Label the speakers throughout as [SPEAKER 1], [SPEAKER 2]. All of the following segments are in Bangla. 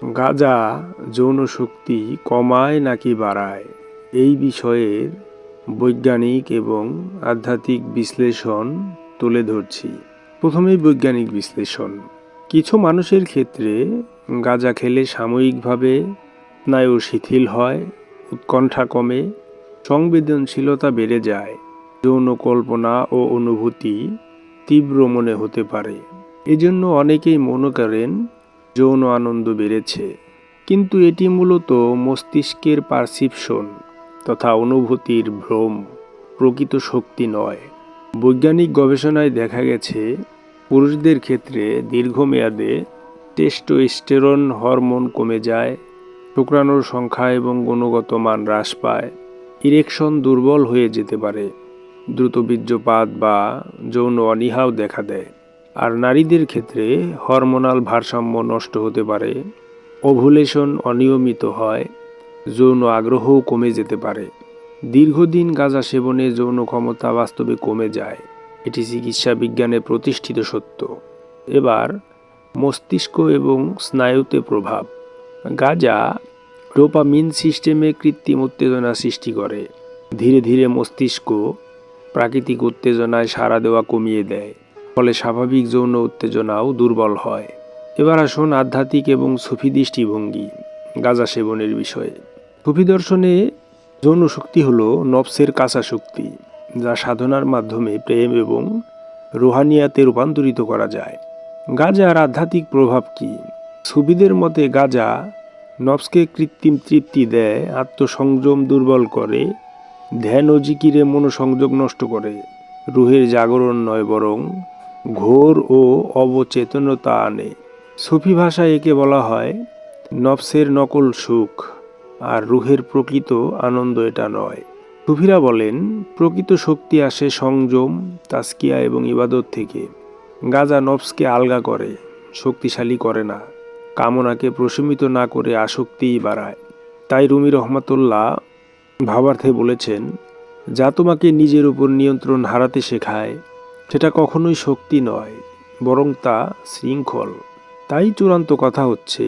[SPEAKER 1] গাঁজা যৌন শক্তি কমায় নাকি বাড়ায়, এই বিষয়ের বৈজ্ঞানিক এবং আধ্যাত্মিক বিশ্লেষণ তুলে ধরছি। প্রথমেই বৈজ্ঞানিক বিশ্লেষণ। কিছু মানুষের ক্ষেত্রে গাঁজা খেলে সাময়িকভাবে স্নায়ু শিথিল হয়, উৎকণ্ঠা কমে, সংবেদনশীলতা বেড়ে যায়, যৌন কল্পনা ও অনুভূতি তীব্র মনে হতে পারে। এজন্য অনেকেই মনে করেন যৌন আনন্দ বেড়েছে, কিন্তু এটি মূলত মস্তিষ্কের পারসিপশন তথা অনুভূতির ভ্রম, প্রকৃত শক্তি নয়। বৈজ্ঞানিক গবেষণায় দেখা গেছে পুরুষদের ক্ষেত্রে দীর্ঘমেয়াদে টেস্টোস্টেরন হরমোন কমে যায়, শুক্রাণুর সংখ্যা এবং গুণগত মান হ্রাস পায়, ইরেকশন দুর্বল হয়ে যেতে পারে, দ্রুত বীর্যপাত বা যৌন অনীহাও দেখা দেয়। আর নারীদের ক্ষেত্রে হরমোনাল ভারসাম্য নষ্ট হতে পারে, ওভুলেশন অনিয়মিত হয়, যৌন আগ্রহও কমে যেতে পারে। দীর্ঘদিন গাঁজা সেবনে যৌন ক্ষমতা বাস্তবে কমে যায়, এটি চিকিৎসা বিজ্ঞানে প্রতিষ্ঠিত সত্য। এবার মস্তিষ্ক এবং স্নায়ুতে প্রভাব। গাঁজা ডোপামিন সিস্টেমে কৃত্রিম উত্তেজনা সৃষ্টি করে, ধীরে ধীরে মস্তিষ্ক প্রাকৃতিক উত্তেজনায় সাড়া দেওয়া কমিয়ে দেয়, ফলে স্বাভাবিক যৌন উত্তেজনাও দুর্বল হয়। এবার আসুন আধ্যাত্মিক এবং সুফি দৃষ্টিভঙ্গি গাঁজা সেবনের বিষয়ে। সুফি দর্শনে যৌন শক্তি হল নফসের কাঁচা শক্তি, যা সাধনার মাধ্যমে প্রেম এবং রুহানিয়াতে রূপান্তরিত করা যায়। গাঁজার আধ্যাত্মিক প্রভাব কি? সুফিদের মতে গাঁজা নফসকে কৃত্রিম তৃপ্তি দেয়, আত্মসংযম দুর্বল করে, ধ্যান ও জিকিরে মনোসংযোগ নষ্ট করে, রুহের জাগরণ নয় বরং ঘোর ও অবচেতনতা আনে। সুফি ভাষায় একে বলা হয় নফসের নকল সুখ, আর রুহের প্রকৃত আনন্দ এটা নয়। সুফিরা বলেন প্রকৃত শক্তি আসে সংযম, তাজকিয়া এবং ইবাদত থেকে। গাঁজা নফসকে আলগা করে, শক্তিশালী করে না, কামনাকে প্রশমিত না করে আসক্তিই বাড়ায়। তাই রুমি রহমাতুল্লাহ ভাবার্থে বলেছেন, যা তোমাকে নিজের উপর নিয়ন্ত্রণ হারাতে শেখায় সেটা কখনোই শক্তি নয়, বরং তা শৃঙ্খল। তাই চূড়ান্ত কথা হচ্ছে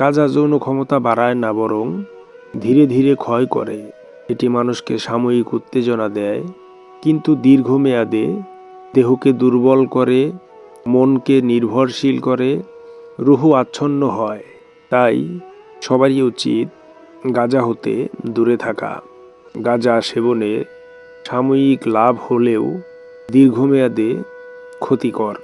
[SPEAKER 1] গাঁজা যৌন ক্ষমতা বাড়ায় না, বরং ধীরে ধীরে ক্ষয় করে। এটি মানুষকে সাময়িক উত্তেজনা দেয়, কিন্তু দীর্ঘমেয়াদে দেহকে দুর্বল করে, মনকে নির্ভরশীল করে, রুহ আচ্ছন্ন হয়। তাই সবারই উচিত গাঁজা হতে দূরে থাকা। গাঁজা সেবনে সাময়িক লাভ হলেও দীর্ঘমেয়াদে ক্ষতিকর।